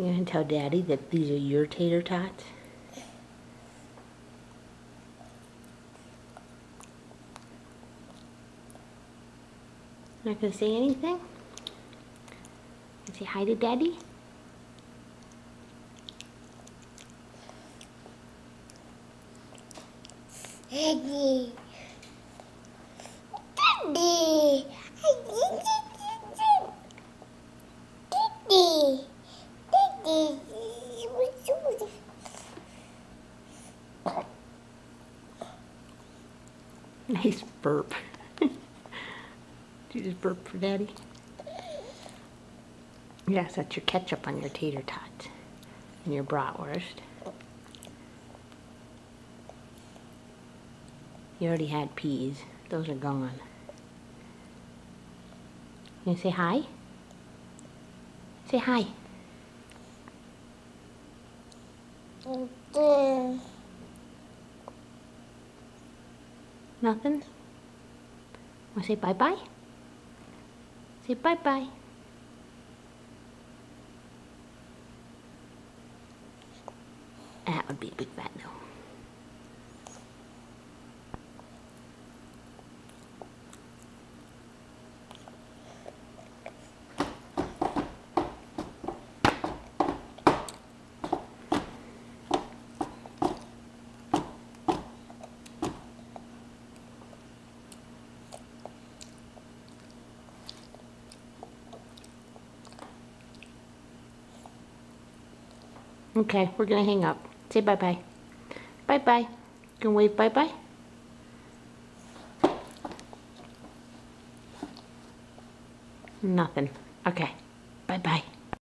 You gonna tell Daddy that these are your tater tots? Not gonna say anything? Say hi to Daddy? Daddy. Daddy. Daddy. Daddy. Nice burp. Did you just burp for Daddy? Yes, that's your ketchup on your tater tots and your bratwurst. You already had peas. Those are gone. You gonna say hi? Say hi. Nothing? Wanna say bye-bye? Say bye-bye. That would be a big fat no. Okay, we're gonna hang up. Say bye-bye. Bye-bye. You can wave bye-bye? Nothing. Okay. Bye-bye.